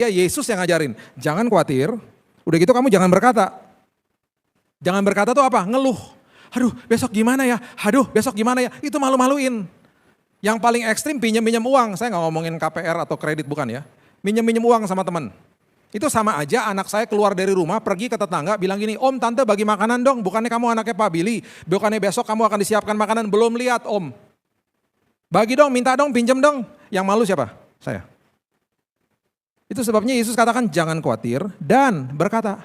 Ya Yesus yang ngajarin, jangan khawatir, udah gitu kamu jangan berkata. Jangan berkata tuh apa? Ngeluh. Aduh besok gimana ya, aduh besok gimana ya, itu malu-maluin. Yang paling ekstrim pinjam-pinjam uang, saya nggak ngomongin KPR atau kredit bukan ya. Pinjam-pinjam uang sama teman. Itu sama aja anak saya keluar dari rumah, pergi ke tetangga bilang gini, Om tante bagi makanan dong, bukannya kamu anaknya Pak Billy, bukannya besok kamu akan disiapkan makanan, belum lihat Om. Bagi dong, minta dong, pinjam dong. Yang malu siapa? Saya. Itu sebabnya Yesus katakan jangan khawatir dan berkata.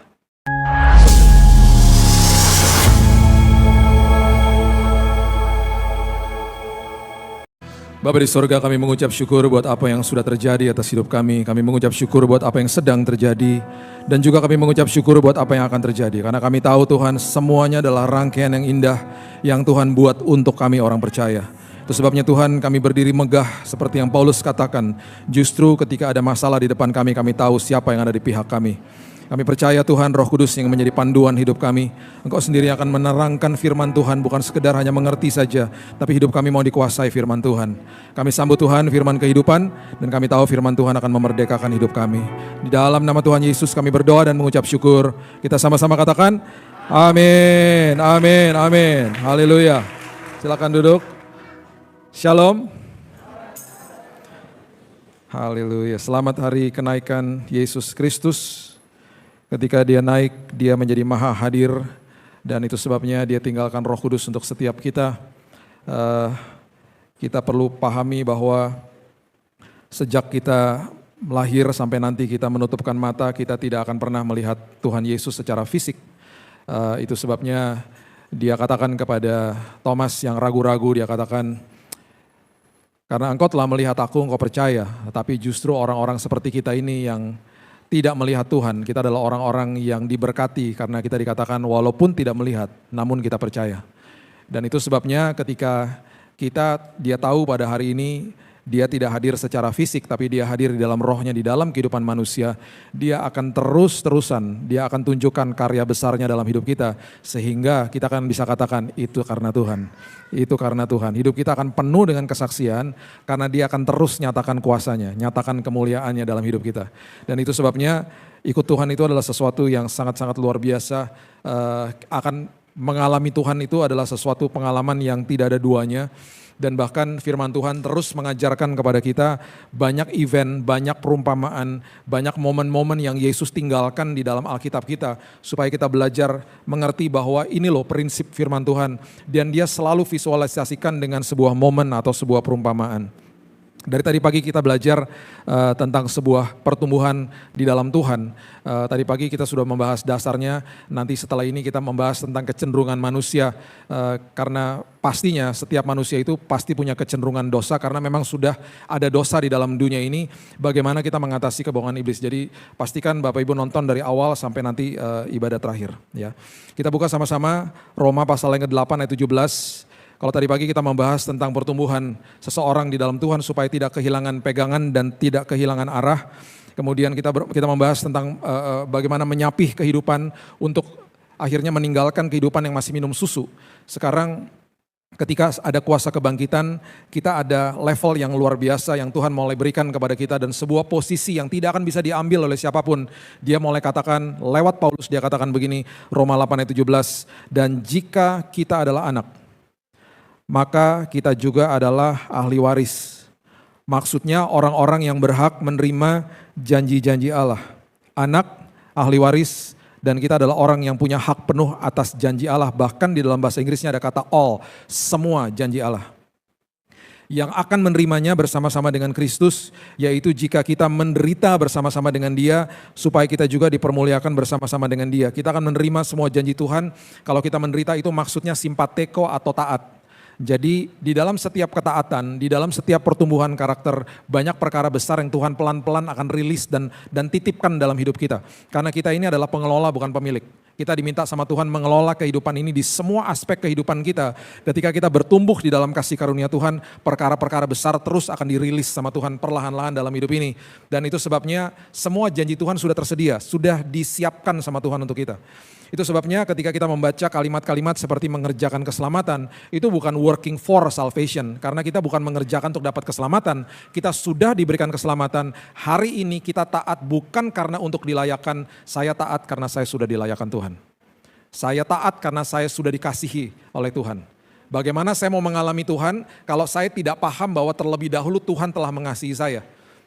Bapa di sorga, kami mengucap syukur buat apa yang sudah terjadi atas hidup kami. Kami mengucap syukur buat apa yang sedang terjadi. Dan juga kami mengucap syukur buat apa yang akan terjadi. Karena kami tahu Tuhan semuanya adalah rangkaian yang indah yang Tuhan buat untuk kami orang percaya. Itu sebabnya Tuhan kami berdiri megah seperti yang Paulus katakan. Justru ketika ada masalah di depan kami, kami tahu siapa yang ada di pihak kami. Kami percaya Tuhan Roh Kudus yang menjadi panduan hidup kami. Engkau sendiri akan menerangkan firman Tuhan, bukan sekedar hanya mengerti saja, tapi hidup kami mau dikuasai firman Tuhan. Kami sambut Tuhan firman kehidupan, dan kami tahu firman Tuhan akan memerdekakan hidup kami. Di dalam nama Tuhan Yesus kami berdoa dan mengucap syukur. Kita sama-sama katakan, amin, amin, amin. Haleluya. Silakan duduk. Shalom. Haleluya. Selamat hari kenaikan Yesus Kristus. Ketika dia naik, dia menjadi maha hadir, dan itu sebabnya dia tinggalkan Roh Kudus untuk setiap kita. Kita perlu pahami bahwa sejak kita lahir sampai nanti kita menutupkan mata, kita tidak akan pernah melihat Tuhan Yesus secara fisik. Itu sebabnya dia katakan kepada Thomas yang ragu-ragu, dia katakan, karena engkau telah melihat aku, engkau percaya. Tapi justru orang-orang seperti kita ini yang tidak melihat Tuhan, kita adalah orang-orang yang diberkati karena kita dikatakan walaupun tidak melihat, namun kita percaya. Dan itu sebabnya ketika dia tahu pada hari ini, dia tidak hadir secara fisik, tapi dia hadir di dalam rohnya, di dalam kehidupan manusia. Dia akan terus-terusan, dia akan tunjukkan karya besarnya dalam hidup kita. Sehingga kita akan bisa katakan, itu karena Tuhan. Itu karena Tuhan. Hidup kita akan penuh dengan kesaksian, karena dia akan terus nyatakan kuasanya, nyatakan kemuliaannya dalam hidup kita. Dan itu sebabnya ikut Tuhan itu adalah sesuatu yang sangat-sangat luar biasa. Akan mengalami Tuhan itu adalah sesuatu pengalaman yang tidak ada duanya. Dan bahkan firman Tuhan terus mengajarkan kepada kita banyak event, banyak perumpamaan, banyak momen-momen yang Yesus tinggalkan di dalam Alkitab kita. Supaya kita belajar mengerti bahwa ini loh prinsip firman Tuhan. Dan dia selalu visualisasikan dengan sebuah momen atau sebuah perumpamaan. Dari tadi pagi kita belajar tentang sebuah pertumbuhan di dalam Tuhan. Tadi pagi kita sudah membahas dasarnya, nanti setelah ini kita membahas tentang kecenderungan manusia. Karena pastinya setiap manusia itu pasti punya kecenderungan dosa, karena memang sudah ada dosa di dalam dunia ini. Bagaimana kita mengatasi kebohongan iblis. Jadi pastikan Bapak Ibu nonton dari awal sampai nanti ibadah terakhir. Ya. Kita buka sama-sama Roma pasal yang ke-8 ayat 17. Kalau tadi pagi kita membahas tentang pertumbuhan seseorang di dalam Tuhan supaya tidak kehilangan pegangan dan tidak kehilangan arah. Kemudian kita membahas tentang bagaimana menyapih kehidupan untuk akhirnya meninggalkan kehidupan yang masih minum susu. Sekarang ketika ada kuasa kebangkitan, kita ada level yang luar biasa yang Tuhan mulai berikan kepada kita, dan sebuah posisi yang tidak akan bisa diambil oleh siapapun. Dia mulai katakan lewat Paulus, dia katakan begini, Roma 8 ayat 17, dan jika kita adalah anak, maka kita juga adalah ahli waris. Maksudnya orang-orang yang berhak menerima janji-janji Allah. Anak, ahli waris, dan kita adalah orang yang punya hak penuh atas janji Allah. Bahkan di dalam bahasa Inggrisnya ada kata all, semua janji Allah. Yang akan menerimanya bersama-sama dengan Kristus, yaitu jika kita menderita bersama-sama dengan Dia, supaya kita juga dipermuliakan bersama-sama dengan Dia. Kita akan menerima semua janji Tuhan. Kalau kita menderita itu maksudnya simpateko atau taat. Jadi di dalam setiap ketaatan, di dalam setiap pertumbuhan karakter, banyak perkara besar yang Tuhan pelan-pelan akan rilis dan titipkan dalam hidup kita. Karena kita ini adalah pengelola bukan pemilik. Kita diminta sama Tuhan mengelola kehidupan ini di semua aspek kehidupan kita. Ketika kita bertumbuh di dalam kasih karunia Tuhan, perkara-perkara besar terus akan dirilis sama Tuhan perlahan-lahan dalam hidup ini. Dan itu sebabnya semua janji Tuhan sudah tersedia, sudah disiapkan sama Tuhan untuk kita. Itu sebabnya ketika kita membaca kalimat-kalimat seperti mengerjakan keselamatan, itu bukan working for salvation. Karena kita bukan mengerjakan untuk dapat keselamatan. Kita sudah diberikan keselamatan. Hari ini kita taat bukan karena untuk dilayakan. Saya taat karena saya sudah dilayakan Tuhan. Saya taat karena saya sudah dikasihi oleh Tuhan. Bagaimana saya mau mengalami Tuhan kalau saya tidak paham bahwa terlebih dahulu Tuhan telah mengasihi saya.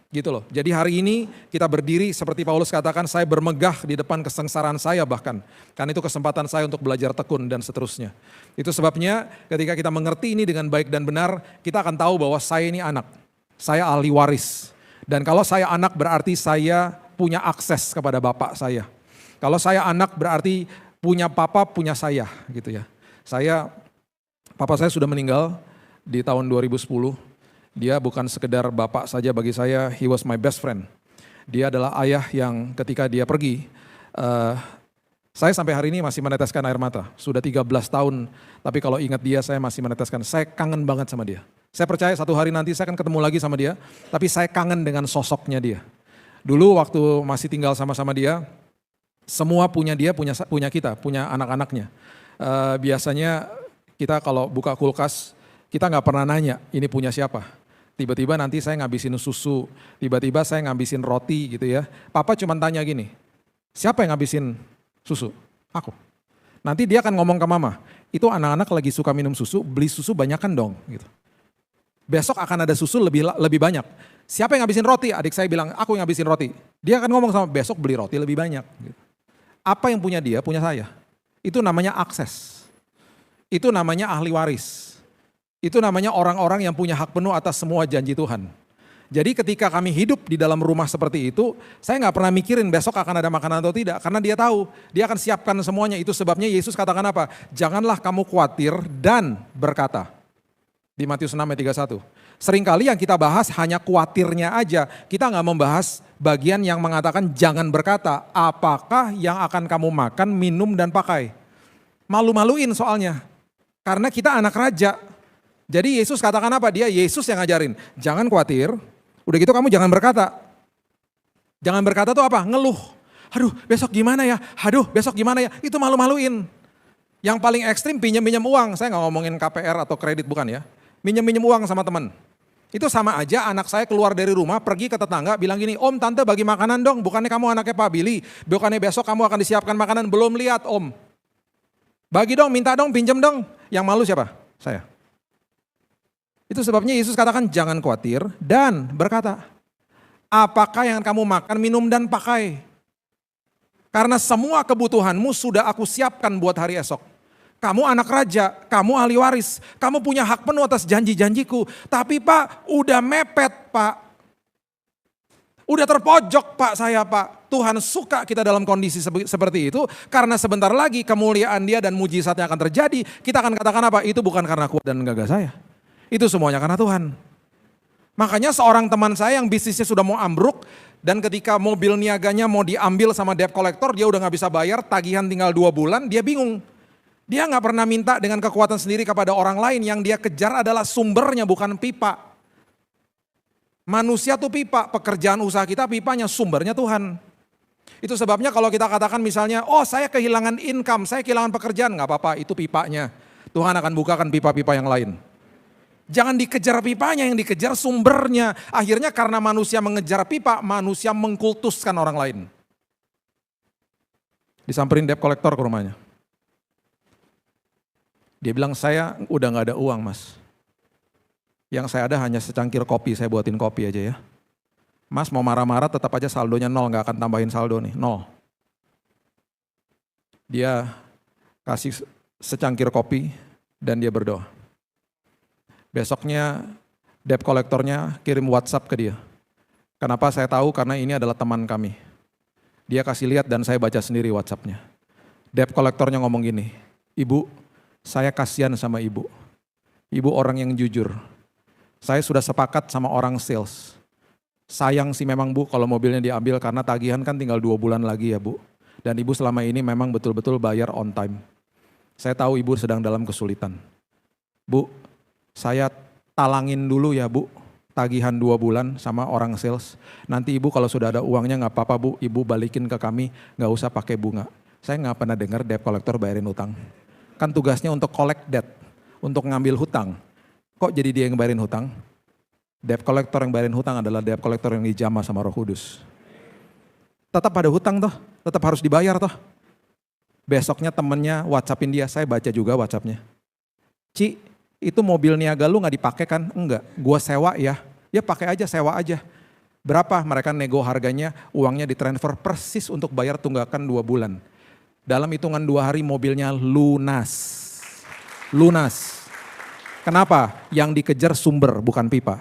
Gitu loh. Jadi hari ini kita berdiri seperti Paulus katakan, saya bermegah di depan kesengsaraan saya bahkan. Karena itu kesempatan saya untuk belajar tekun dan seterusnya. Itu sebabnya ketika kita mengerti ini dengan baik dan benar, kita akan tahu bahwa saya ini anak. Saya ahli waris. Dan kalau saya anak berarti saya punya akses kepada bapak saya. Kalau saya anak berarti punya papa, punya saya gitu ya. Papa saya sudah meninggal di tahun 2010. Dia bukan sekedar bapak saja bagi saya, he was my best friend. Dia adalah ayah yang ketika dia pergi, saya sampai hari ini masih meneteskan air mata. Sudah 13 tahun, tapi kalau ingat dia saya masih meneteskan. Saya kangen banget sama dia. Saya percaya satu hari nanti saya akan ketemu lagi sama dia, tapi saya kangen dengan sosoknya dia. Dulu waktu masih tinggal sama-sama dia, semua punya dia, punya kita, punya anak-anaknya. Biasanya kita kalau buka kulkas, kita nggak pernah nanya ini punya siapa. Tiba-tiba nanti saya ngabisin susu, tiba-tiba saya ngabisin roti gitu ya. Papa cuma tanya gini, siapa yang ngabisin susu? Aku. Nanti dia akan ngomong ke mama, itu anak-anak lagi suka minum susu, beli susu banyakan dong. Gitu. Besok akan ada susu lebih banyak. Siapa yang ngabisin roti? Adik saya bilang, aku yang ngabisin roti. Dia akan ngomong sama besok beli roti lebih banyak. Gitu. Apa yang punya dia, punya saya. Itu namanya akses. Itu namanya ahli waris. Itu namanya orang-orang yang punya hak penuh atas semua janji Tuhan. Jadi ketika kami hidup di dalam rumah seperti itu, saya nggak pernah mikirin besok akan ada makanan atau tidak. Karena dia tahu, dia akan siapkan semuanya. Itu sebabnya Yesus katakan apa? Janganlah kamu khawatir dan berkata. Di Matius 6 ayat 31. Seringkali yang kita bahas hanya khawatirnya aja. Kita nggak membahas bagian yang mengatakan jangan berkata. Apakah yang akan kamu makan, minum, dan pakai? Malu-maluin soalnya. Karena kita anak raja. Jadi Yesus katakan apa? Dia Yesus yang ngajarin. Jangan khawatir, udah gitu kamu jangan berkata. Jangan berkata tuh apa? Ngeluh. Aduh besok gimana ya? Aduh besok gimana ya? Itu malu-maluin. Yang paling ekstrim pinjam-pinjam uang. Saya gak ngomongin KPR atau kredit bukan ya. Pinjam-pinjam uang sama teman. Itu sama aja anak saya keluar dari rumah pergi ke tetangga bilang gini, Om tante bagi makanan dong. Bukannya kamu anaknya Pak Billy. Bukannya besok kamu akan disiapkan makanan. Belum lihat Om. Bagi dong, minta dong, pinjam dong. Yang malu siapa? Saya. Itu sebabnya Yesus katakan jangan khawatir dan berkata, apakah yang kamu makan, minum, dan pakai? Karena semua kebutuhanmu sudah aku siapkan buat hari esok. Kamu anak raja, kamu ahli waris, kamu punya hak penuh atas janji-janjiku. Tapi Pak, udah mepet Pak. Udah terpojok Pak saya Pak. Tuhan suka kita dalam kondisi seperti itu. Karena sebentar lagi kemuliaan dia dan mujizatnya akan terjadi. Kita akan katakan apa? Itu bukan karena kuat dan gagah saya. Itu semuanya karena Tuhan. Makanya seorang teman saya yang bisnisnya sudah mau ambruk dan ketika mobil niaganya mau diambil sama debt collector, dia udah gak bisa bayar, tagihan tinggal 2 bulan, dia bingung. Dia gak pernah minta dengan kekuatan sendiri kepada orang lain, yang dia kejar adalah sumbernya bukan pipa. Manusia tuh pipa, pekerjaan usaha kita pipanya, sumbernya Tuhan. Itu sebabnya kalau kita katakan misalnya, oh saya kehilangan income, saya kehilangan pekerjaan, gak apa-apa itu pipanya. Tuhan akan bukakan pipa-pipa yang lain. Jangan dikejar pipanya, yang dikejar sumbernya. Akhirnya karena manusia mengejar pipa, manusia mengkultuskan orang lain. Disamperin debt collector ke rumahnya. Dia bilang, saya udah gak ada uang mas. Yang saya ada hanya secangkir kopi, saya buatin kopi aja ya. Mas mau marah-marah tetap aja saldonya 0, gak akan tambahin saldo nih, 0. Dia kasih secangkir kopi dan dia berdoa. Besoknya debt kolektornya kirim WhatsApp ke dia. Kenapa saya tahu? Karena ini adalah teman kami. Dia kasih lihat dan saya baca sendiri WhatsAppnya. Debt kolektornya ngomong gini, Ibu, saya kasihan sama ibu. Ibu orang yang jujur. Saya sudah sepakat sama orang sales. Sayang sih memang Bu kalau mobilnya diambil karena tagihan kan tinggal 2 bulan lagi ya Bu. Dan ibu selama ini memang betul-betul bayar on time. Saya tahu ibu sedang dalam kesulitan. Bu, saya talangin dulu ya Bu, tagihan 2 bulan sama orang sales. Nanti ibu kalau sudah ada uangnya gak apa-apa Bu, ibu balikin ke kami, gak usah pakai bunga. Saya gak pernah dengar debt collector bayarin utang. Kan tugasnya untuk collect debt. untuk ngambil hutang. Kok jadi dia yang bayarin hutang? Debt collector yang bayarin hutang adalah debt collector yang dijamah sama Roh Kudus. Tetap ada hutang toh, tetap harus dibayar toh. Besoknya temennya WhatsAppin dia, saya baca juga WhatsAppnya. Ci, itu mobil niaga lu gak dipakai kan? Enggak, gua sewa ya. Ya pakai aja, sewa aja. Berapa? Mereka nego harganya, uangnya ditransfer persis untuk bayar tunggakan 2 bulan. Dalam hitungan 2 hari mobilnya lunas. Lunas. Kenapa? Yang dikejar sumber bukan pipa.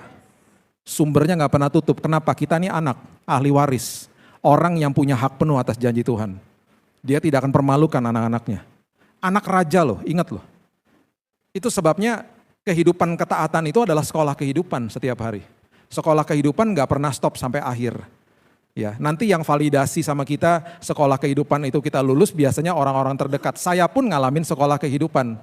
Sumbernya gak pernah tutup. Kenapa? Kita ini anak, ahli waris. Orang yang punya hak penuh atas janji Tuhan. Dia tidak akan permalukan anak-anaknya. Anak raja loh, ingat loh. Itu sebabnya kehidupan ketaatan itu adalah sekolah kehidupan setiap hari. Sekolah kehidupan gak pernah stop sampai akhir. Ya, nanti yang validasi sama kita sekolah kehidupan itu kita lulus biasanya orang-orang terdekat. Saya pun ngalamin sekolah kehidupan.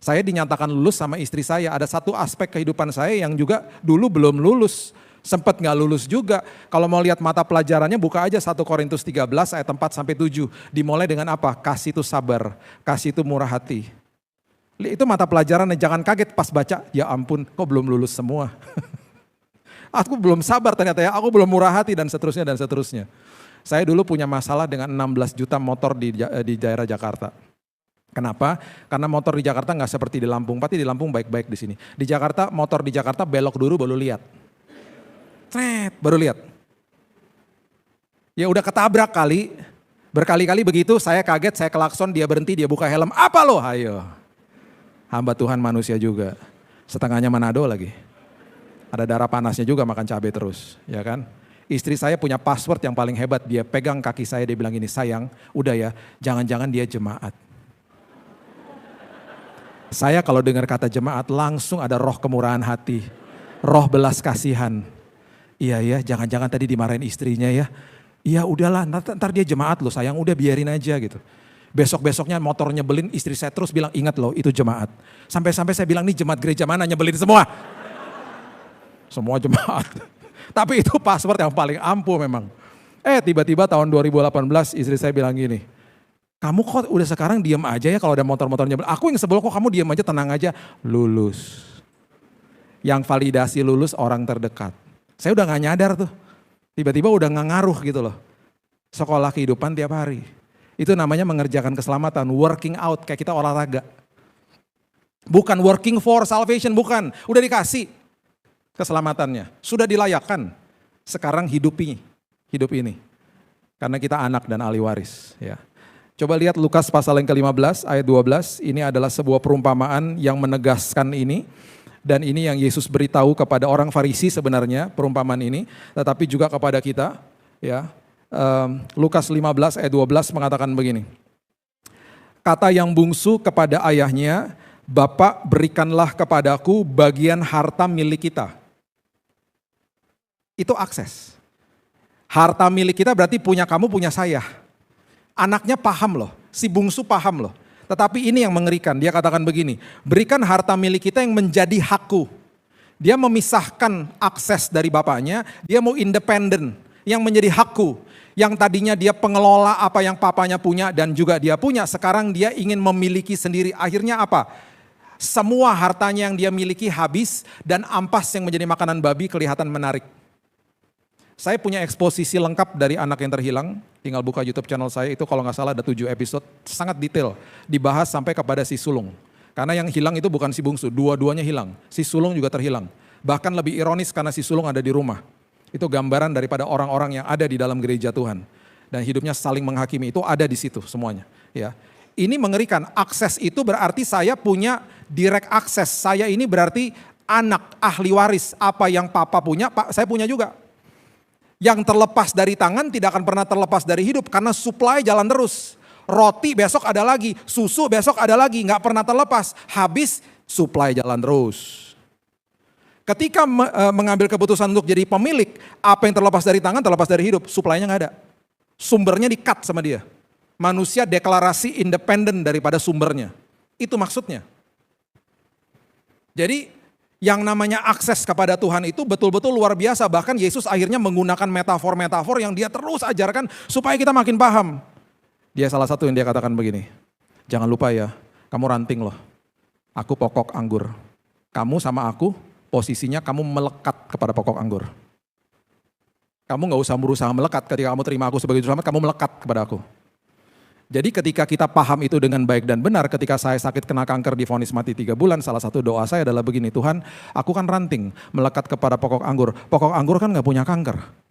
Saya dinyatakan lulus sama istri saya. Ada satu aspek kehidupan saya yang juga dulu belum lulus. Sempat gak lulus juga. Kalau mau lihat mata pelajarannya buka aja 1 Korintus 13 ayat 4-7. Dimulai dengan apa? Kasih itu sabar, kasih itu murah hati. Itu mata pelajaran yang jangan kaget pas baca, ya ampun kok belum lulus semua. Aku belum sabar ternyata ya, aku belum murah hati dan seterusnya dan seterusnya. Saya dulu punya masalah dengan 16 juta motor di daerah Jakarta. Kenapa? Karena motor di Jakarta nggak seperti di Lampung, pasti di Lampung baik-baik di sini. Di Jakarta, motor di Jakarta belok dulu baru lihat. Baru lihat. Ya udah ketabrak kali, berkali-kali begitu saya kaget, saya klakson, dia berhenti, dia buka helm. Apa lo? Ayo. Hamba Tuhan manusia juga. Setengahnya Manado lagi. Ada darah panasnya juga makan cabai terus, ya kan? Istri saya punya password yang paling hebat, dia pegang kaki saya, dia bilang gini, sayang, udah ya, jangan-jangan dia jemaat. Saya kalau dengar kata jemaat langsung ada roh kemurahan hati, roh belas kasihan. Iya ya, jangan-jangan tadi dimarahin istrinya ya. Iya udahlah, ntar dia jemaat loh sayang, udah biarin aja gitu. Besok-besoknya motor nyebelin, istri saya terus bilang ingat loh itu jemaat. Sampai-sampai saya bilang nih jemaat gereja mana nyebelin semua. Semua jemaat. Tapi itu password yang paling ampuh memang. Tiba-tiba tahun 2018 istri saya bilang gini, kamu kok udah sekarang diem aja ya kalau ada motor-motor nyebelin. Aku yang sebel kok kamu diem aja, tenang aja. Lulus. Yang validasi lulus orang terdekat. Saya udah gak nyadar tuh. Tiba-tiba udah gak ngaruh gitu loh. Sekolah kehidupan tiap hari. Itu namanya mengerjakan keselamatan. Working out kayak kita olahraga. Bukan working for salvation, bukan. Udah dikasih keselamatannya. Sudah dilayakkan. Sekarang hidup ini. Karena kita anak dan ahli waris. Ya. Coba lihat Lukas pasal yang ke-15 ayat 12. Ini adalah sebuah perumpamaan yang menegaskan ini. Dan ini yang Yesus beritahu kepada orang Farisi sebenarnya perumpamaan ini. Tetapi juga kepada kita. Ya. Lukas 15 ayat 12 mengatakan begini. Kata yang bungsu kepada ayahnya, Bapak berikanlah kepadaku bagian harta milik kita. Itu akses. Harta milik kita berarti punya kamu, punya saya. Anaknya paham loh, si bungsu paham loh. Tetapi ini yang mengerikan, dia katakan begini, berikan harta milik kita yang menjadi hakku. Dia memisahkan akses dari bapaknya, dia mau independen, yang menjadi hakku. Yang tadinya dia pengelola apa yang papanya punya dan juga dia punya, sekarang dia ingin memiliki sendiri. Akhirnya apa? Semua hartanya yang dia miliki habis dan ampas yang menjadi makanan babi kelihatan menarik. Saya punya eksposisi lengkap dari anak yang terhilang, tinggal buka YouTube channel saya, itu kalau nggak salah ada 7 episode, sangat detail, dibahas sampai kepada si sulung. Karena yang hilang itu bukan si bungsu, dua-duanya hilang, si sulung juga terhilang. Bahkan lebih ironis karena si sulung ada di rumah. Itu gambaran daripada orang-orang yang ada di dalam gereja Tuhan. Dan hidupnya saling menghakimi, itu ada di situ semuanya. Ya. Ini mengerikan, akses itu berarti saya punya direct akses, saya ini berarti anak ahli waris, apa yang papa punya, saya punya juga. Yang terlepas dari tangan tidak akan pernah terlepas dari hidup karena supply jalan terus. Roti besok ada lagi, susu besok ada lagi, gak pernah terlepas. Habis supply jalan terus. Ketika mengambil keputusan untuk jadi pemilik, apa yang terlepas dari tangan terlepas dari hidup, supply-nya gak ada. Sumbernya di-cut sama dia. Manusia deklarasi independen daripada sumbernya. Itu maksudnya. Jadi yang namanya akses kepada Tuhan itu betul-betul luar biasa. Bahkan Yesus akhirnya menggunakan metafor-metafor yang dia terus ajarkan supaya kita makin paham. Dia salah satu yang dia katakan begini, jangan lupa ya, kamu ranting loh. Aku pokok anggur. Kamu sama aku, posisinya kamu melekat kepada pokok anggur. Kamu gak usah berusaha melekat, ketika kamu terima aku sebagai juru selamat, kamu melekat kepada aku. Jadi ketika kita paham itu dengan baik dan benar, ketika saya sakit kena kanker divonis mati 3 bulan, salah satu doa saya adalah begini, Tuhan, aku kan ranting, melekat kepada pokok anggur. Pokok anggur kan gak punya kanker.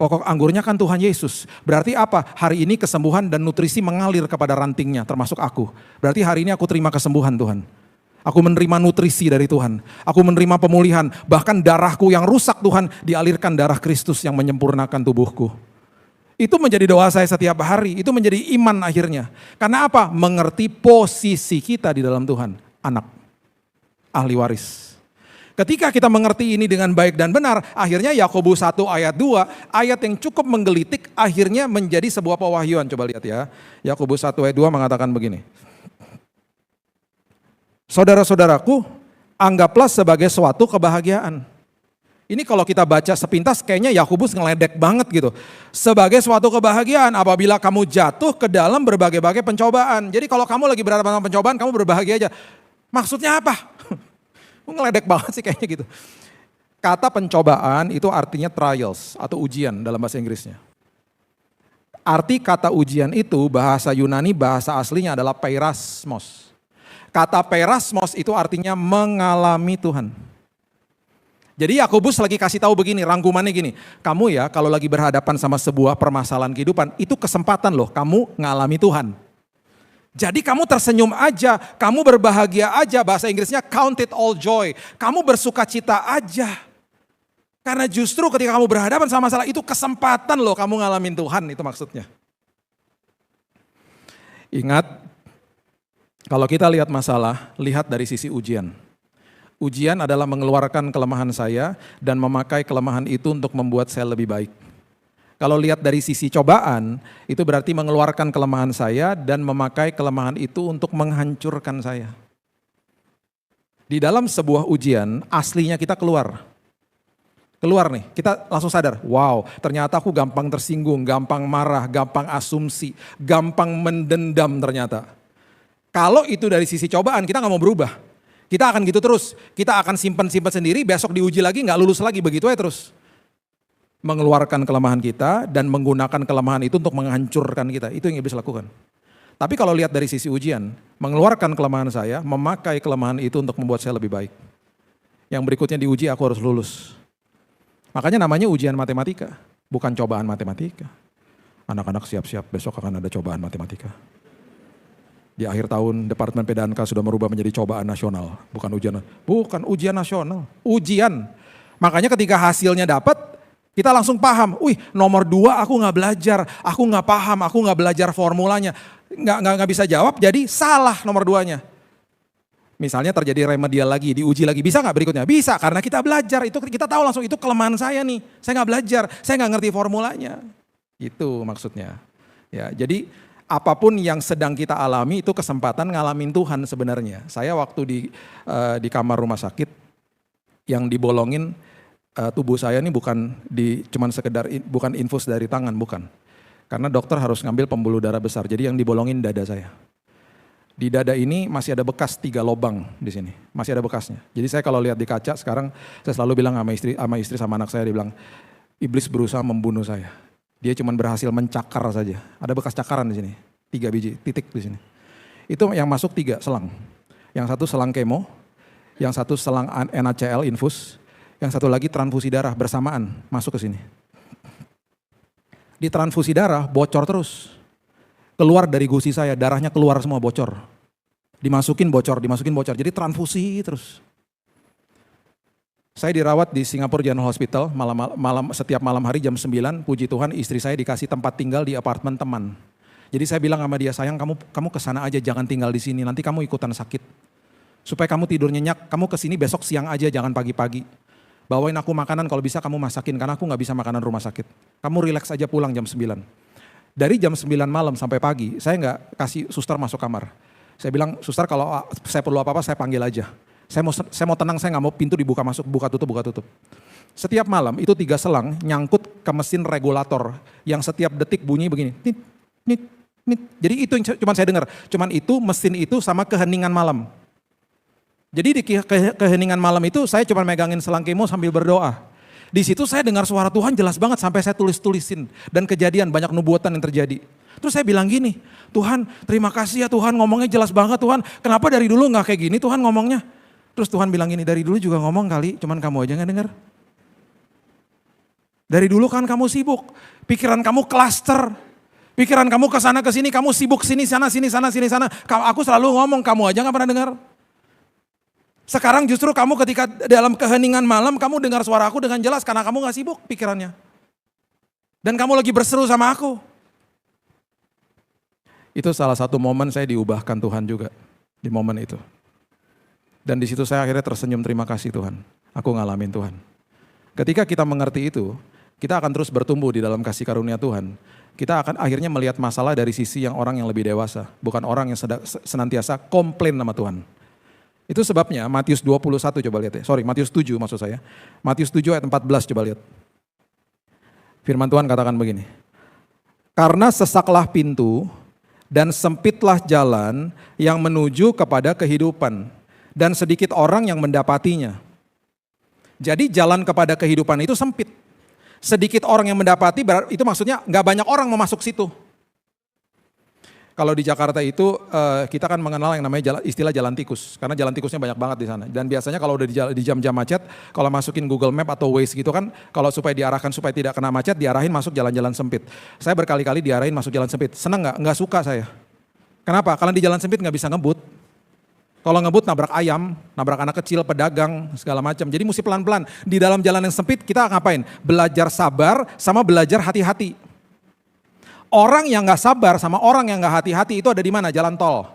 Pokok anggurnya kan Tuhan Yesus. Berarti apa? Hari ini kesembuhan dan nutrisi mengalir kepada rantingnya, termasuk aku. Berarti hari ini aku terima kesembuhan Tuhan. Aku menerima nutrisi dari Tuhan. Aku menerima pemulihan. Bahkan darahku yang rusak Tuhan, dialirkan darah Kristus yang menyempurnakan tubuhku. Itu menjadi doa saya setiap hari. Itu menjadi iman akhirnya. Karena apa? Mengerti posisi kita di dalam Tuhan. Anak. Ahli waris. Ketika kita mengerti ini dengan baik dan benar, akhirnya Yakobus 1 ayat 2, ayat yang cukup menggelitik, akhirnya menjadi sebuah pewahyuan. Coba lihat ya. Yakobus 1 ayat 2 mengatakan begini. Saudara-saudaraku, anggaplah sebagai suatu kebahagiaan. Ini kalau kita baca sepintas kayaknya Yakobus ngeledek banget gitu. Sebagai suatu kebahagiaan apabila kamu jatuh ke dalam berbagai-bagai pencobaan. Jadi kalau kamu lagi berhadapan dengan pencobaan, kamu berbahagia aja. Maksudnya apa? Ngeledek banget sih kayaknya gitu. Kata pencobaan itu artinya trials atau ujian dalam bahasa Inggrisnya. Arti kata ujian itu bahasa Yunani, bahasa aslinya adalah peirasmos. Kata peirasmos itu artinya mengalami Tuhan. Jadi Yakobus lagi kasih tahu begini, rangkumannya gini. Kamu ya kalau lagi berhadapan sama sebuah permasalahan kehidupan, itu kesempatan loh kamu ngalami Tuhan. Jadi kamu tersenyum aja, kamu berbahagia aja, bahasa Inggrisnya count it all joy. Kamu bersuka cita aja. Karena justru ketika kamu berhadapan sama masalah itu kesempatan loh kamu ngalamin Tuhan, itu maksudnya. Ingat, kalau kita lihat masalah, lihat dari sisi ujian. Ujian adalah mengeluarkan kelemahan saya dan memakai kelemahan itu untuk membuat saya lebih baik. Kalau lihat dari sisi cobaan, itu berarti mengeluarkan kelemahan saya dan memakai kelemahan itu untuk menghancurkan saya. Di dalam sebuah ujian, aslinya kita keluar. Keluar nih, kita langsung sadar, wow ternyata aku gampang tersinggung, gampang marah, gampang asumsi, gampang mendendam ternyata. Kalau itu dari sisi cobaan, kita gak mau berubah. Kita akan gitu terus. Kita akan simpan-simpan sendiri, besok diuji lagi gak lulus lagi, begitu aja terus. Mengeluarkan kelemahan kita dan menggunakan kelemahan itu untuk menghancurkan kita. Itu yang iblis lakukan. Tapi kalau lihat dari sisi ujian, mengeluarkan kelemahan saya, memakai kelemahan itu untuk membuat saya lebih baik. Yang berikutnya diuji, aku harus lulus. Makanya namanya ujian matematika, bukan cobaan matematika. Anak-anak siap-siap, besok akan ada cobaan matematika. Di akhir tahun Departemen PDANK sudah merubah menjadi cobaan nasional, bukan ujian nasional, ujian. Makanya ketika hasilnya dapat, kita langsung paham, nomor 2 aku gak belajar, aku gak paham, aku gak belajar formulanya, gak bisa jawab, jadi salah nomor 2-nya. Misalnya terjadi remedial lagi, diuji lagi, bisa gak berikutnya? Bisa, karena kita belajar, itu kita tahu langsung itu kelemahan saya nih, saya gak belajar, saya gak ngerti formulanya. Itu maksudnya. Ya, jadi apapun yang sedang kita alami itu kesempatan ngalamin Tuhan sebenarnya. Saya waktu di kamar rumah sakit yang dibolongin tubuh saya ini bukan cuman sekedar bukan infus dari tangan, bukan. Karena dokter harus ngambil pembuluh darah besar. Jadi yang dibolongin dada saya. Di dada ini masih ada bekas 3 lubang di sini. Masih ada bekasnya. Jadi saya kalau lihat di kaca sekarang saya selalu bilang sama istri sama anak saya, dia bilang iblis berusaha membunuh saya. Dia cuma berhasil mencakar saja. Ada bekas cakaran di sini. 3 biji titik di sini. Itu yang masuk 3 selang. Yang satu selang kemo, yang satu selang NaCl infus, yang satu lagi transfusi darah bersamaan masuk ke sini. Di transfusi darah bocor terus. Keluar dari gusi saya, darahnya keluar semua bocor. Dimasukin bocor. Jadi transfusi terus. Saya dirawat di Singapore General Hospital setiap malam hari jam 9, puji Tuhan istri saya dikasih tempat tinggal di apartemen teman. Jadi saya bilang sama dia, sayang kamu kesana aja, jangan tinggal di sini, nanti kamu ikutan sakit. Supaya kamu tidur nyenyak, kamu kesini besok siang aja, jangan pagi-pagi. Bawain aku makanan, kalau bisa kamu masakin, karena aku gak bisa makanan rumah sakit. Kamu relax aja pulang jam 9. Dari jam 9 malam sampai pagi, saya gak kasih suster masuk kamar. Saya bilang, suster kalau saya perlu apa-apa saya panggil aja. Saya mau tenang, saya gak mau pintu dibuka masuk, buka tutup. Setiap malam itu 3 selang nyangkut ke mesin regulator yang setiap detik bunyi begini. Nit, nit, nit. Jadi itu yang cuma saya dengar. Cuman itu mesin itu sama keheningan malam. Jadi di keheningan malam itu saya cuma megangin selang kemo sambil berdoa. Di situ saya dengar suara Tuhan jelas banget sampai saya tulis-tulisin. Dan kejadian banyak nubuatan yang terjadi. Terus saya bilang gini, Tuhan terima kasih ya Tuhan ngomongnya jelas banget Tuhan. Kenapa dari dulu gak kayak gini Tuhan ngomongnya? Terus Tuhan bilang gini, dari dulu juga ngomong kali, cuman kamu aja gak dengar. Dari dulu kan kamu sibuk, pikiran kamu klaster. Pikiran kamu kesana kesini, kamu sibuk sini sana, sini sana, sini sana. Aku selalu ngomong, kamu aja gak pernah dengar. Sekarang justru kamu ketika dalam keheningan malam kamu dengar suara aku dengan jelas karena kamu gak sibuk pikirannya. Dan kamu lagi berseru sama aku. Itu salah satu momen saya diubahkan Tuhan juga di momen itu. Dan di situ saya akhirnya tersenyum terima kasih Tuhan. Aku ngalamin Tuhan. Ketika kita mengerti itu, kita akan terus bertumbuh di dalam kasih karunia Tuhan. Kita akan akhirnya melihat masalah dari sisi yang orang yang lebih dewasa. Bukan orang yang senantiasa komplain sama Tuhan. Itu sebabnya Matius 21 coba lihat ya. Sorry, Matius 7 maksud saya. Matius 7 ayat 14 coba lihat. Firman Tuhan katakan begini. Karena sesaklah pintu dan sempitlah jalan yang menuju kepada kehidupan. Dan sedikit orang yang mendapatinya. Jadi jalan kepada kehidupan itu sempit. Sedikit orang yang mendapati, itu maksudnya gak banyak orang mau masuk situ. Kalau di Jakarta itu kita kan mengenal yang namanya istilah jalan tikus. Karena jalan tikusnya banyak banget di sana. Dan biasanya kalau udah di jam-jam macet, kalau masukin Google Map atau Waze gitu kan, kalau supaya diarahkan supaya tidak kena macet, diarahin masuk jalan-jalan sempit. Saya berkali-kali diarahin masuk jalan sempit. Senang gak? Nggak suka saya. Kenapa? Karena di jalan sempit gak bisa ngebut. Kalau ngebut nabrak ayam, nabrak anak kecil, pedagang, segala macam. Jadi mesti pelan-pelan. Di dalam jalan yang sempit kita ngapain? Belajar sabar sama belajar hati-hati. Orang yang gak sabar sama orang yang gak hati-hati itu ada di mana? Jalan tol.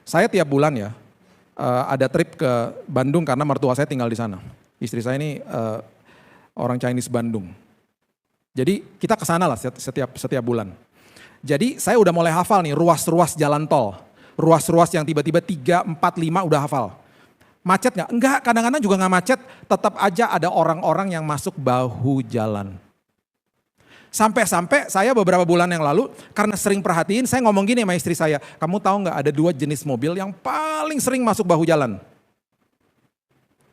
Saya tiap bulan ya ada trip ke Bandung karena mertua saya tinggal di sana. Istri saya ini orang Chinese Bandung. Jadi kita ke sana lah setiap bulan. Jadi saya udah mulai hafal nih ruas-ruas jalan tol. Ruas-ruas yang tiba-tiba 3, 4, 5 udah hafal. Macet gak? Enggak, kadang-kadang juga gak macet. Tetap aja ada orang-orang yang masuk bahu jalan. Sampai-sampai saya beberapa bulan yang lalu karena sering perhatiin saya ngomong gini sama istri saya. Kamu tahu gak ada 2 jenis mobil yang paling sering masuk bahu jalan?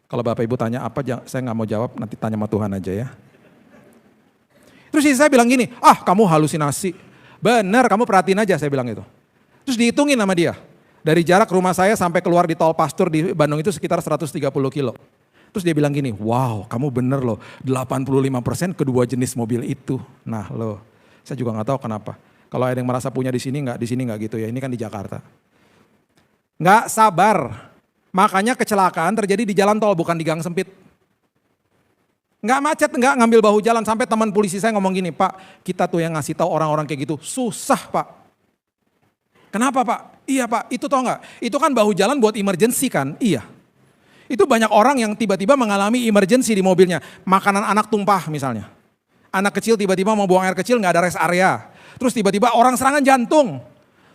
Kalau Bapak Ibu tanya apa, saya gak mau jawab, nanti tanya sama Tuhan aja ya. Terus istri saya bilang gini, kamu halusinasi. Bener, kamu perhatiin aja saya bilang itu. Terus dihitungin sama dia. Dari jarak rumah saya sampai keluar di tol Pastur di Bandung itu sekitar 130 kilo. Terus dia bilang gini, wow kamu bener loh 85% kedua jenis mobil itu. Nah loh, saya juga gak tahu kenapa. Kalau ada yang merasa punya di sini nggak gitu ya, ini kan di Jakarta. Nggak sabar, makanya kecelakaan terjadi di jalan tol bukan di gang sempit. Nggak macet, nggak ngambil bahu jalan, sampai teman polisi saya ngomong gini, Pak kita tuh yang ngasih tahu orang-orang kayak gitu, susah Pak. Kenapa Pak? Iya Pak, itu tau nggak? Itu kan bahu jalan buat emergency kan? Iya. Itu banyak orang yang tiba-tiba mengalami emergency di mobilnya. Makanan anak tumpah misalnya. Anak kecil tiba-tiba mau buang air kecil gak ada rest area. Terus tiba-tiba orang serangan jantung.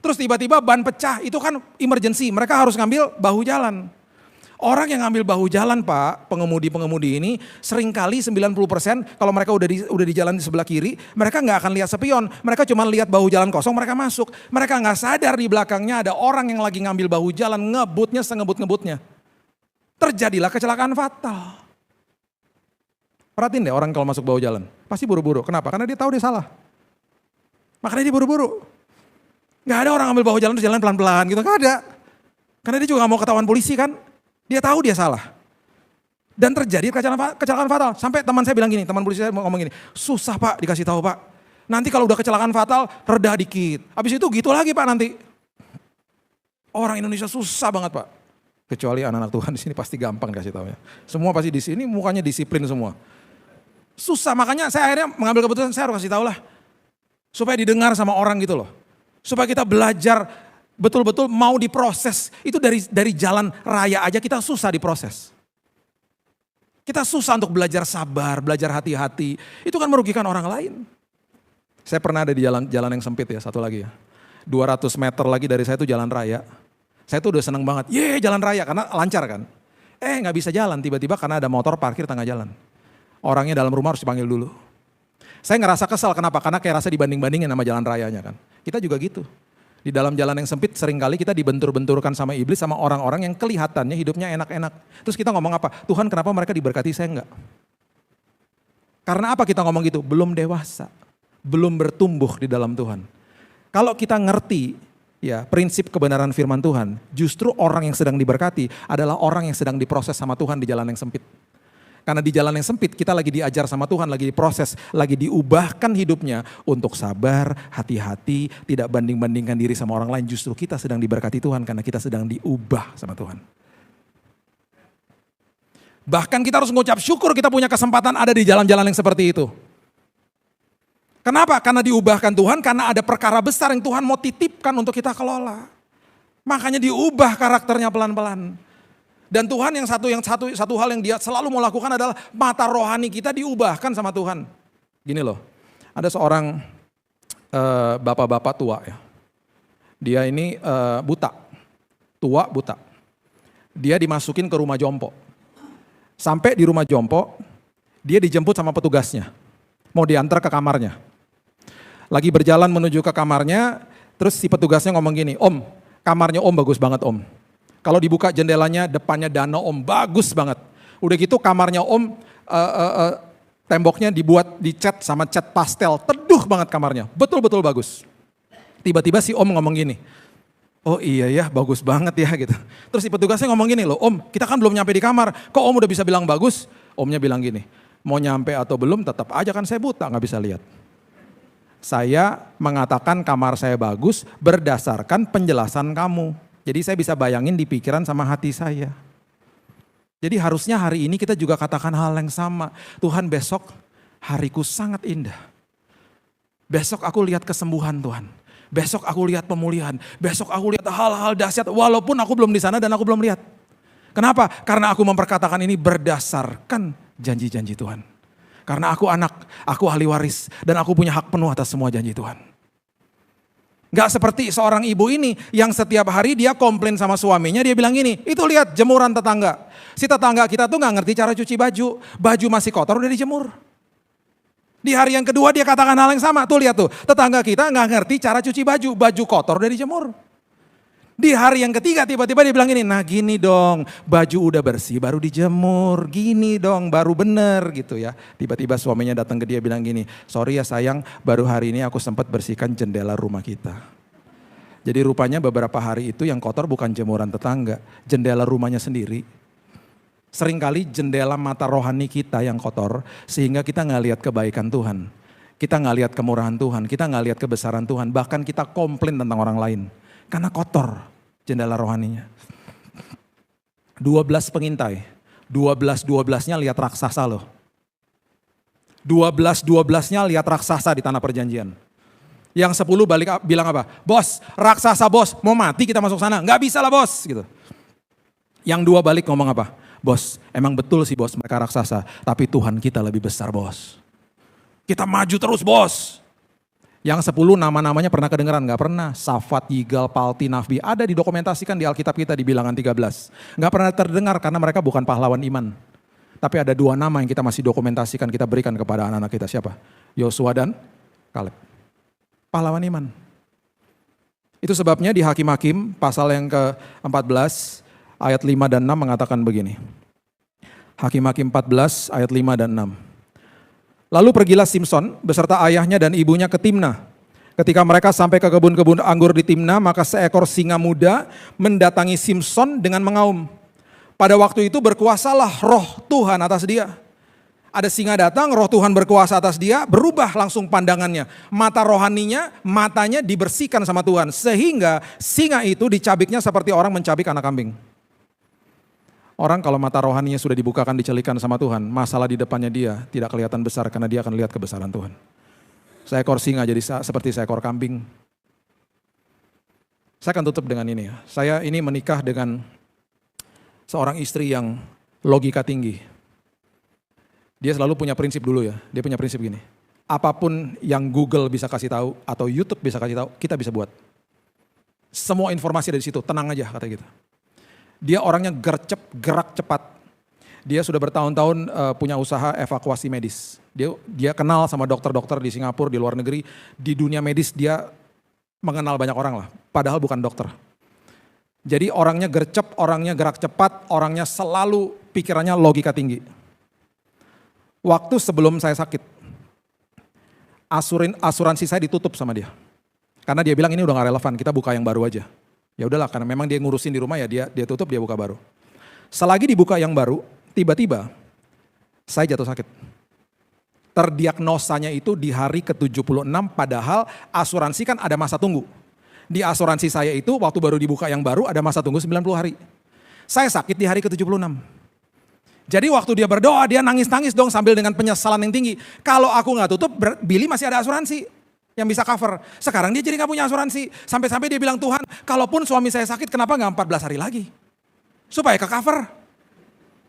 Terus tiba-tiba ban pecah, itu kan emergency. Mereka harus ngambil bahu jalan. Orang yang ngambil bahu jalan Pak, pengemudi-pengemudi ini seringkali 90% kalau mereka udah di jalan di sebelah kiri, mereka gak akan lihat spion. Mereka cuma lihat bahu jalan kosong, mereka masuk. Mereka gak sadar di belakangnya ada orang yang lagi ngambil bahu jalan, ngebutnya sengebut-ngebutnya. Terjadilah kecelakaan fatal. Perhatiin deh orang kalau masuk bahu jalan, pasti buru-buru. Kenapa? Karena dia tahu dia salah. Makanya dia buru-buru. Gak ada orang ambil bahu jalan terus jalan pelan-pelan gitu, gak ada. Karena dia juga gak mau ketahuan polisi kan. Dia tahu dia salah. Dan terjadi kecelakaan fatal. Sampai teman saya bilang gini, teman polisi saya ngomong gini, susah Pak dikasih tahu Pak. Nanti kalau udah kecelakaan fatal, reda dikit. Habis itu gitu lagi Pak nanti. Orang Indonesia susah banget Pak. Kecuali anak-anak Tuhan di sini pasti gampang kasih tahu ya. Semua pasti di sini mukanya disiplin semua. Susah, makanya saya akhirnya mengambil keputusan saya harus kasih tahu lah. Supaya didengar sama orang gitu loh. Supaya kita belajar betul-betul mau diproses. Itu dari jalan raya aja kita susah diproses. Kita susah untuk belajar sabar, belajar hati-hati. Itu kan merugikan orang lain. Saya pernah ada di jalan yang sempit ya, satu lagi ya. 200 meter lagi dari saya itu jalan raya. Saya tuh udah seneng banget, jalan raya karena lancar kan. Gak bisa jalan tiba-tiba karena ada motor parkir tengah jalan. Orangnya dalam rumah harus dipanggil dulu. Saya ngerasa kesal, kenapa? Karena kayak rasa dibanding-bandingin sama jalan rayanya kan. Kita juga gitu. Di dalam jalan yang sempit seringkali kita dibentur-benturkan sama iblis, sama orang-orang yang kelihatannya hidupnya enak-enak. Terus kita ngomong apa? Tuhan kenapa mereka diberkati saya enggak? Karena apa kita ngomong gitu? Belum dewasa, belum bertumbuh di dalam Tuhan. Kalau kita ngerti ya prinsip kebenaran firman Tuhan, justru orang yang sedang diberkati adalah orang yang sedang diproses sama Tuhan di jalan yang sempit. Karena di jalan yang sempit kita lagi diajar sama Tuhan, lagi diproses, lagi diubahkan hidupnya untuk sabar, hati-hati, tidak banding-bandingkan diri sama orang lain. Justru kita sedang diberkati Tuhan karena kita sedang diubah sama Tuhan. Bahkan kita harus mengucap syukur kita punya kesempatan ada di jalan-jalan yang seperti itu. Kenapa? Karena diubahkan Tuhan, karena ada perkara besar yang Tuhan mau titipkan untuk kita kelola. Makanya diubah karakternya pelan-pelan. Dan Tuhan satu hal yang dia selalu mau lakukan adalah mata rohani kita diubahkan sama Tuhan. Gini loh, ada seorang bapak-bapak tua ya. Dia ini tua buta. Dia dimasukin ke rumah jompo. Sampai di rumah jompo, dia dijemput sama petugasnya. Mau diantar ke kamarnya. Lagi berjalan menuju ke kamarnya, terus si petugasnya ngomong gini, "Om, kamarnya Om bagus banget Om. Kalau dibuka jendelanya depannya danau Om, bagus banget. Udah gitu kamarnya Om, temboknya dicat sama cat pastel, teduh banget kamarnya, betul-betul bagus." Tiba-tiba si Om ngomong gini, "Oh iya ya, bagus banget ya," gitu. Terus si petugasnya ngomong gini, "Loh Om, kita kan belum nyampe di kamar, kok Om udah bisa bilang bagus?" Omnya bilang gini, "Mau nyampe atau belum tetap aja kan saya buta, gak bisa lihat. Saya mengatakan kamar saya bagus berdasarkan penjelasan kamu. Jadi saya bisa bayangin di pikiran sama hati saya." Jadi harusnya hari ini kita juga katakan hal yang sama. Tuhan, besok hariku sangat indah. Besok aku lihat kesembuhan Tuhan. Besok aku lihat pemulihan. Besok aku lihat hal-hal dahsyat walaupun aku belum di sana dan aku belum lihat. Kenapa? Karena aku memperkatakan ini berdasarkan janji-janji Tuhan. Karena aku anak, aku ahli waris, dan aku punya hak penuh atas semua janji Tuhan. Gak seperti seorang ibu ini yang setiap hari dia komplain sama suaminya, dia bilang gini, "Itu lihat jemuran tetangga. Si tetangga kita tuh gak ngerti cara cuci baju. Baju masih kotor udah dijemur." Di hari yang kedua dia katakan hal yang sama, tuh lihat tuh, tetangga kita gak ngerti cara cuci baju. Baju kotor udah dijemur. Di hari yang ketiga tiba-tiba dia bilang gini, "Nah gini dong, baju udah bersih baru dijemur, gini dong baru bener," gitu ya. Tiba-tiba suaminya datang ke dia bilang gini, "Sorry ya sayang, baru hari ini aku sempat bersihkan jendela rumah kita." Jadi rupanya beberapa hari itu yang kotor bukan jemuran tetangga, jendela rumahnya sendiri. Seringkali jendela mata rohani kita yang kotor sehingga kita gak lihat kebaikan Tuhan. Kita gak lihat kemurahan Tuhan, kita gak lihat kebesaran Tuhan, bahkan kita komplain tentang orang lain. Karena kotor jendela rohaninya. 12 pengintai, 12-12-nya lihat raksasa loh. 12-12-nya lihat raksasa di tanah perjanjian. Yang 10 balik bilang apa? "Bos, raksasa bos, mau mati kita masuk sana." "Nggak bisa lah bos," gitu. Yang 2 balik ngomong apa? "Bos, emang betul sih bos mereka raksasa, tapi Tuhan kita lebih besar bos. Kita maju terus bos." Yang 10 nama-namanya pernah kedengeran? Gak pernah. Safat, Yigal, Palti, Nafbi. Ada didokumentasikan di Alkitab kita di Bilangan 13. Gak pernah terdengar karena mereka bukan pahlawan iman. Tapi ada 2 nama yang kita masih dokumentasikan, kita berikan kepada anak-anak kita. Siapa? Yosua dan Kaleb. Pahlawan iman. Itu sebabnya di Hakim-Hakim pasal yang ke-14 ayat 5 dan 6 mengatakan begini. Hakim-Hakim 14 ayat 5 dan 6. "Lalu pergilah Simson beserta ayahnya dan ibunya ke Timna. Ketika mereka sampai ke kebun-kebun anggur di Timna, maka seekor singa muda mendatangi Simson dengan mengaum. Pada waktu itu berkuasalah roh Tuhan atas dia. Ada singa datang, roh Tuhan berkuasa atas dia, berubah langsung pandangannya. Mata rohaninya, matanya dibersihkan sama Tuhan. Sehingga singa itu dicabiknya seperti orang mencabik anak kambing." Orang kalau mata rohaninya sudah dibukakan, dicelikan sama Tuhan, masalah di depannya dia tidak kelihatan besar karena dia akan lihat kebesaran Tuhan. Seekor singa jadi seperti seekor kambing. Saya akan tutup dengan ini ya. Saya ini menikah dengan seorang istri yang logika tinggi. Dia selalu punya prinsip dulu ya, dia punya prinsip gini. Apapun yang Google bisa kasih tahu atau YouTube bisa kasih tahu, kita bisa buat. Semua informasi dari situ, tenang aja kata gitu. Dia orangnya gercep, gerak cepat. Dia sudah bertahun-tahun punya usaha evakuasi medis. Dia kenal sama dokter-dokter di Singapura, di luar negeri. Di dunia medis dia mengenal banyak orang lah, padahal bukan dokter. Jadi orangnya gercep, orangnya gerak cepat, orangnya selalu pikirannya logika tinggi. Waktu sebelum saya sakit, asuransi saya ditutup sama dia. Karena dia bilang ini udah gak relevan, kita buka yang baru aja. Ya udahlah, karena memang dia ngurusin di rumah ya dia tutup, dia buka baru. Selagi dibuka yang baru, tiba-tiba saya jatuh sakit. Terdiagnosanya itu di hari ke-76, padahal asuransi kan ada masa tunggu. Di asuransi saya itu waktu baru dibuka yang baru ada masa tunggu 90 hari. Saya sakit di hari ke-76. Jadi waktu dia berdoa, dia nangis-nangis dong sambil dengan penyesalan yang tinggi. Kalau aku gak tutup, Billy masih ada asuransi yang bisa cover. Sekarang dia jadi gak punya asuransi. Sampai-sampai dia bilang, Tuhan, kalaupun suami saya sakit, kenapa gak 14 hari lagi? Supaya ke cover.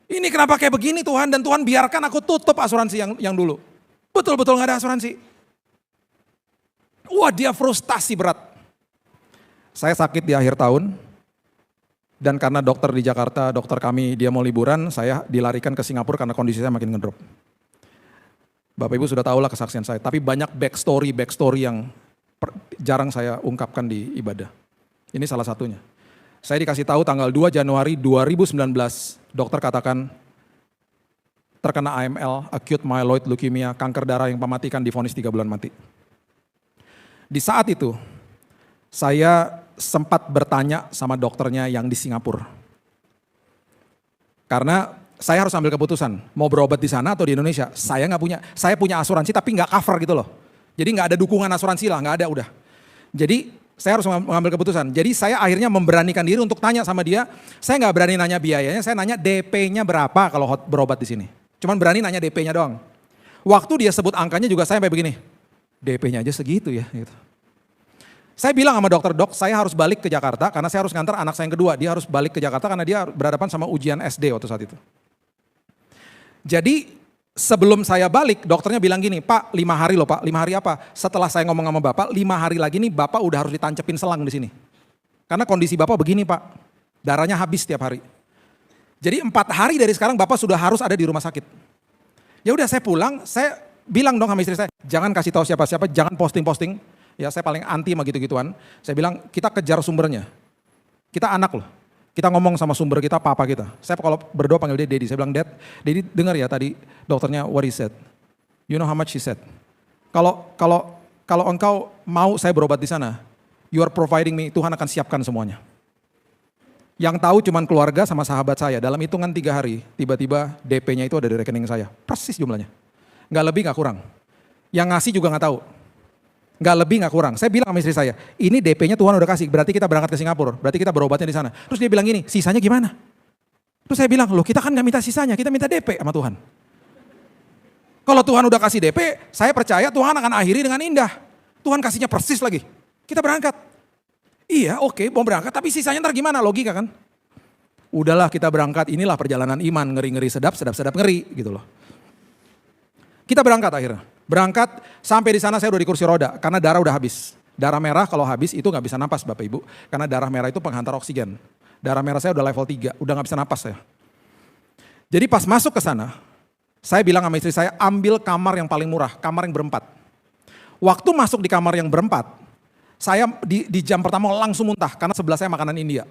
Ini kenapa kayak begini Tuhan, dan Tuhan biarkan aku tutup asuransi yang dulu. Betul-betul gak ada asuransi. Wah, dia frustasi berat. Saya sakit di akhir tahun, dan karena dokter di Jakarta, dokter kami dia mau liburan, saya dilarikan ke Singapura karena kondisi saya makin ngedrop. Bapak Ibu sudah tahu lah kesaksian saya, tapi banyak backstory yang jarang saya ungkapkan di ibadah. Ini salah satunya. Saya dikasih tahu tanggal 2 Januari 2019, dokter katakan terkena AML, acute myeloid leukemia, kanker darah yang mematikan, divonis 3 bulan mati. Di saat itu, saya sempat bertanya sama dokternya yang di Singapura. Karena saya harus ambil keputusan, mau berobat di sana atau di Indonesia. Saya punya asuransi tapi nggak cover gitu loh. Jadi nggak ada dukungan asuransi lah, nggak ada udah. Jadi saya harus mengambil keputusan. Jadi saya akhirnya memberanikan diri untuk tanya sama dia. Saya nggak berani nanya biayanya, saya nanya DP-nya berapa kalau berobat di sini. Cuman berani nanya DP-nya doang. Waktu dia sebut angkanya juga saya sampai begini, DP-nya aja segitu ya. Gitu. Saya bilang sama dokter, dok saya harus balik ke Jakarta karena saya harus ngantar anak saya yang kedua. Dia harus balik ke Jakarta karena dia berhadapan sama ujian SD waktu saat itu. Jadi sebelum saya balik dokternya bilang gini, Pak 5 hari loh Pak, 5 hari apa? Setelah saya ngomong sama Bapak, 5 hari lagi nih Bapak udah harus ditancepin selang di sini. Karena kondisi Bapak begini Pak, darahnya habis setiap hari. Jadi 4 hari dari sekarang Bapak sudah harus ada di rumah sakit. Ya udah saya pulang, saya bilang dong sama istri saya, jangan kasih tahu siapa-siapa, jangan posting-posting. Ya saya paling anti sama gitu-gituan. Saya bilang kita kejar sumbernya. Kita anak loh. Kita ngomong sama sumber kita, papa kita. Saya kalau berdoa panggil dia Daddy. Saya bilang, Dad, Daddy dengar ya tadi dokternya what he said. You know how much he said. Kalau engkau mau saya berobat di sana, you are providing me, Tuhan akan siapkan semuanya. Yang tahu cuman keluarga sama sahabat saya. Dalam hitungan 3 hari, tiba-tiba DP-nya itu ada di rekening saya. Persis jumlahnya. Nggak lebih, nggak kurang. Yang ngasih juga nggak tahu. Nggak lebih, nggak kurang. Saya bilang sama istri saya, ini DP-nya Tuhan udah kasih, berarti kita berangkat ke Singapura, berarti kita berobatnya di sana. Terus dia bilang gini, sisanya gimana? Terus saya bilang, loh kita kan nggak minta sisanya, kita minta DP sama Tuhan. Kalau Tuhan udah kasih DP, saya percaya Tuhan akan akhiri dengan indah. Tuhan kasihnya persis lagi, kita berangkat. Iya oke, mau berangkat, tapi sisanya ntar gimana, logika kan? Udahlah kita berangkat, inilah perjalanan iman, ngeri-ngeri sedap ngeri gitu loh. Kita berangkat akhirnya. Berangkat sampai di sana saya udah di kursi roda karena darah udah habis. Darah merah kalau habis itu nggak bisa napas Bapak Ibu. Karena darah merah itu penghantar oksigen. Darah merah saya udah level 3, udah nggak bisa napas saya. Jadi pas masuk ke sana, saya bilang sama istri saya ambil kamar yang paling murah, kamar yang berempat. Waktu masuk di kamar yang berempat, saya di jam pertama langsung muntah karena sebelah saya makanan India.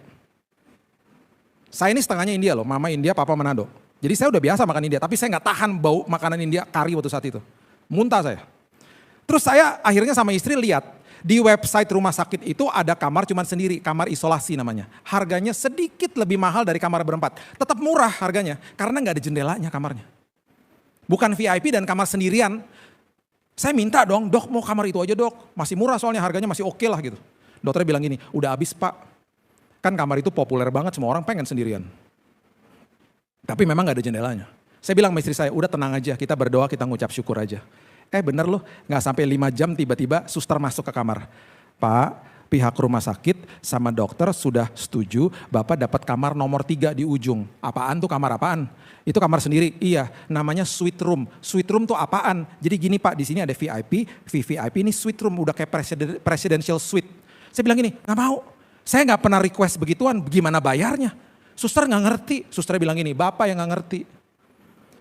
Saya ini setengahnya India loh, mama India, papa Manado. Jadi saya udah biasa makan India, tapi saya nggak tahan bau makanan India kari waktu saat itu. Muntah saya. Terus saya akhirnya sama istri lihat di website rumah sakit itu ada kamar cuman sendiri, kamar isolasi namanya. Harganya sedikit lebih mahal dari kamar berempat. Tetap murah harganya karena nggak ada jendelanya kamarnya. Bukan VIP dan kamar sendirian. Saya minta dong, dok mau kamar itu aja dok. Masih murah soalnya harganya masih oke lah gitu. Dokternya bilang gini, udah habis pak. Kan kamar itu populer banget, semua orang pengen sendirian. Tapi memang gak ada jendelanya. Saya bilang sama istri saya, udah tenang aja, kita berdoa, kita ngucap syukur aja. Bener loh, gak sampai 5 jam tiba-tiba suster masuk ke kamar. Pak, pihak rumah sakit sama dokter sudah setuju Bapak dapat kamar nomor 3 di ujung. Apaan tuh kamar apaan? Itu kamar sendiri? Iya, namanya suite room. Suite room tuh apaan? Jadi gini Pak, di sini ada VIP, VVIP ini suite room, udah kayak presidential suite. Saya bilang gini, gak mau. Saya gak pernah request begituan, gimana bayarnya? Suster gak ngerti, suster bilang gini, Bapak yang gak ngerti.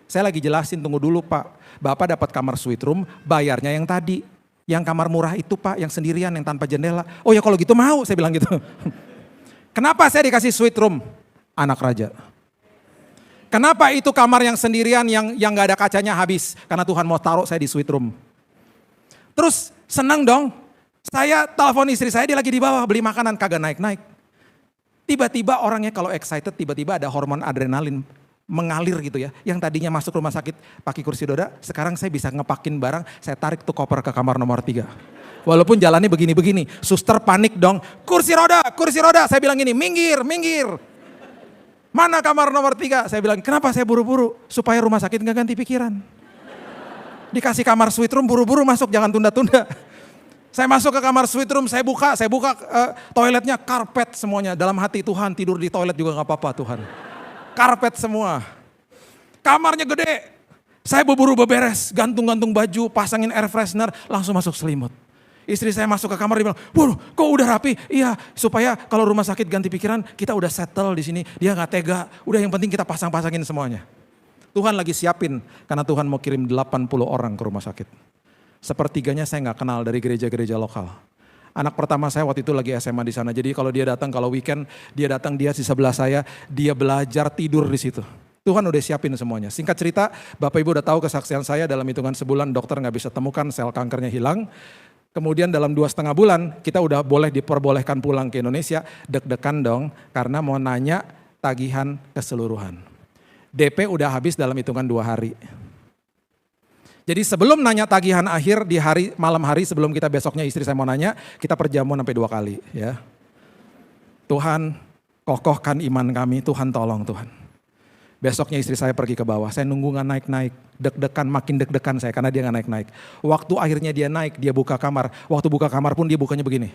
Saya lagi jelasin, tunggu dulu Pak. Bapak dapat kamar suite room, bayarnya yang tadi. Yang kamar murah itu Pak, yang sendirian, yang tanpa jendela. Oh ya kalau gitu mau, saya bilang gitu. Kenapa saya dikasih suite room? Anak raja. Kenapa itu kamar yang sendirian, yang gak ada kacanya habis? Karena Tuhan mau taruh saya di suite room. Terus senang dong. Saya telepon istri saya, dia lagi di bawah beli makanan, kagak naik-naik. Tiba-tiba orangnya kalau excited, tiba-tiba ada hormon adrenalin mengalir gitu ya. Yang tadinya masuk rumah sakit pakai kursi roda, sekarang saya bisa ngepakin barang, saya tarik tuh koper ke kamar nomor 3. Walaupun jalannya begini-begini, suster panik dong. Kursi roda, saya bilang gini, minggir. Mana kamar nomor 3? Saya bilang, kenapa saya buru-buru? Supaya rumah sakit gak ganti pikiran. Dikasih kamar suite room, buru-buru masuk, jangan tunda-tunda. Saya masuk ke kamar suite room, saya buka toiletnya, karpet semuanya. Dalam hati, Tuhan tidur di toilet juga gak apa-apa Tuhan. Karpet semua. Kamarnya gede. Saya buru-buru beberes, gantung-gantung baju, pasangin air freshener, langsung masuk selimut. Istri saya masuk ke kamar, dia bilang, kok udah rapi? Iya, supaya kalau rumah sakit ganti pikiran, kita udah settle di sini. Dia gak tega, udah yang penting kita pasang-pasangin semuanya. Tuhan lagi siapin, karena Tuhan mau kirim 80 orang ke rumah sakit. Sepertiganya saya gak kenal dari gereja-gereja lokal. Anak pertama saya waktu itu lagi SMA di sana. Jadi kalau dia datang, kalau weekend dia datang, dia di sebelah saya, dia belajar tidur di situ. Tuhan udah siapin semuanya. Singkat cerita, Bapak Ibu udah tahu kesaksian saya dalam hitungan sebulan dokter gak bisa temukan, sel kankernya hilang. Kemudian dalam 2,5 bulan kita udah diperbolehkan pulang ke Indonesia. Deg-degan dong karena mau nanya tagihan keseluruhan. DP udah habis dalam hitungan 2 hari. Jadi sebelum nanya tagihan akhir di malam hari sebelum kita besoknya istri saya mau nanya, kita perjamuan sampai 2 kali ya. Tuhan kokohkan iman kami, Tuhan tolong Tuhan. Besoknya istri saya pergi ke bawah, saya nunggu gak naik-naik, deg-degan makin deg-degan saya karena dia gak naik-naik. Waktu akhirnya dia naik, dia buka kamar, waktu buka kamar pun dia bukanya begini.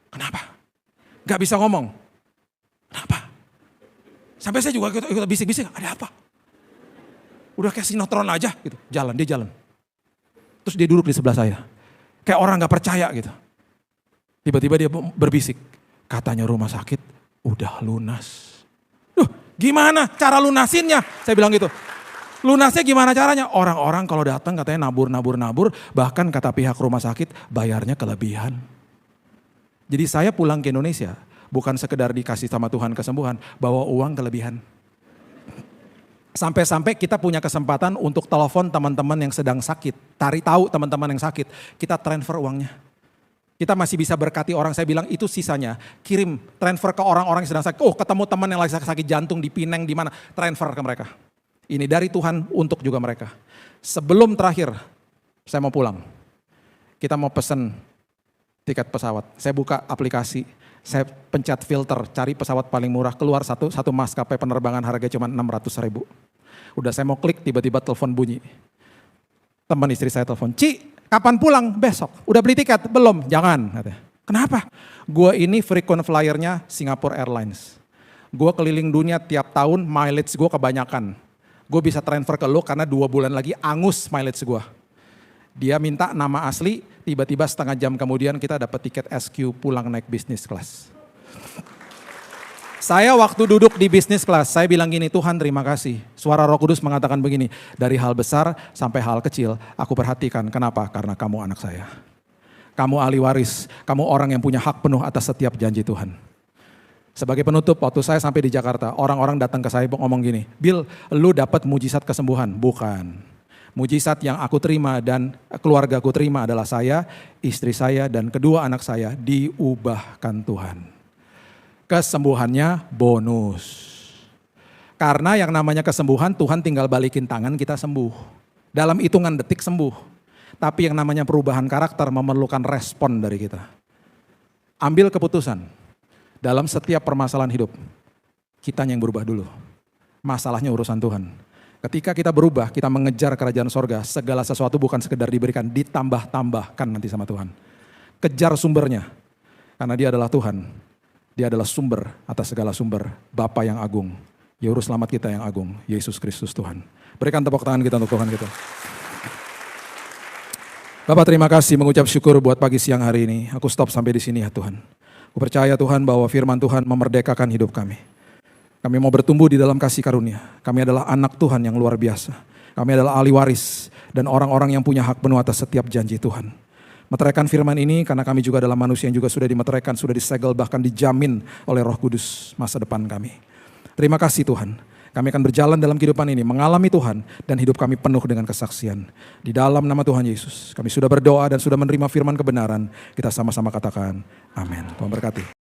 Kenapa? Gak bisa ngomong. Kenapa? Sampai saya juga ikut bisik-bisik, ada apa? Udah kayak sinetron aja gitu, dia jalan. Terus dia duduk di sebelah saya, kayak orang gak percaya gitu. Tiba-tiba dia berbisik, katanya rumah sakit udah lunas. Gimana cara lunasinnya? Saya bilang gitu. Lunasnya gimana caranya? Orang-orang kalau datang katanya nabur, bahkan kata pihak rumah sakit bayarnya kelebihan. Jadi saya pulang ke Indonesia bukan sekedar dikasih sama Tuhan kesembuhan, bawa uang kelebihan. Sampai-sampai kita punya kesempatan untuk telepon teman-teman yang sedang sakit. Tahu teman-teman yang sakit, kita transfer uangnya. Kita masih bisa berkati orang, saya bilang itu sisanya. Kirim, transfer ke orang-orang yang sedang sakit. Oh ketemu teman yang lagi sakit jantung di Pineng di mana, transfer ke mereka. Ini dari Tuhan untuk juga mereka. Sebelum terakhir, saya mau pulang. Kita mau pesen tiket pesawat. Saya buka aplikasi, saya pencet filter, cari pesawat paling murah, keluar satu maskapai penerbangan harganya cuma 600.000. Udah saya mau klik, tiba-tiba telepon bunyi. Teman istri saya telepon, Ci, kapan pulang? Besok. Udah beli tiket? Belum, jangan. Katanya. Kenapa? Gue ini frequent flyernya Singapore Airlines. Gue keliling dunia tiap tahun, mileage gue kebanyakan. Gue bisa transfer ke lo karena 2 bulan lagi angus mileage gue. Dia minta nama asli, tiba-tiba setengah jam kemudian kita dapat tiket SQ pulang naik business class. Saya waktu duduk di bisnis kelas, saya bilang gini, Tuhan terima kasih. Suara Roh Kudus mengatakan begini, dari hal besar sampai hal kecil, aku perhatikan. Kenapa? Karena kamu anak saya. Kamu ahli waris, kamu orang yang punya hak penuh atas setiap janji Tuhan. Sebagai penutup, waktu saya sampai di Jakarta, orang-orang datang ke saya ngomong gini, Bill, lu dapat mujizat kesembuhan? Bukan. Mujizat yang aku terima dan keluarga aku terima adalah saya, istri saya, dan kedua anak saya diubahkan Tuhan. Kesembuhannya bonus. Karena yang namanya kesembuhan Tuhan tinggal balikin tangan kita sembuh. Dalam hitungan detik sembuh. Tapi yang namanya perubahan karakter memerlukan respon dari kita. Ambil keputusan. Dalam setiap permasalahan hidup. Kita yang berubah dulu. Masalahnya urusan Tuhan. Ketika kita berubah, kita mengejar kerajaan sorga. Segala sesuatu bukan sekedar diberikan, ditambah-tambahkan nanti sama Tuhan. Kejar sumbernya. Karena dia adalah Tuhan. Dia adalah sumber atas segala sumber, Bapa yang agung, Juru Selamat kita yang agung, Yesus Kristus Tuhan. Berikan tepuk tangan kita untuk Tuhan kita. Bapak terima kasih mengucap syukur buat pagi siang hari ini. Aku stop sampai di sini ya Tuhan. Aku percaya Tuhan bahwa firman Tuhan memerdekakan hidup kami. Kami mau bertumbuh di dalam kasih karunia. Kami adalah anak Tuhan yang luar biasa. Kami adalah ahli waris dan orang-orang yang punya hak penuh atas setiap janji Tuhan. Meteraikan firman ini karena kami juga adalah manusia yang juga sudah dimeteraikan, sudah disegel, bahkan dijamin oleh Roh Kudus masa depan kami. Terima kasih Tuhan. Kami akan berjalan dalam kehidupan ini, mengalami Tuhan, dan hidup kami penuh dengan kesaksian. Di dalam nama Tuhan Yesus, kami sudah berdoa dan sudah menerima firman kebenaran. Kita sama-sama katakan, amin. Tuhan berkati.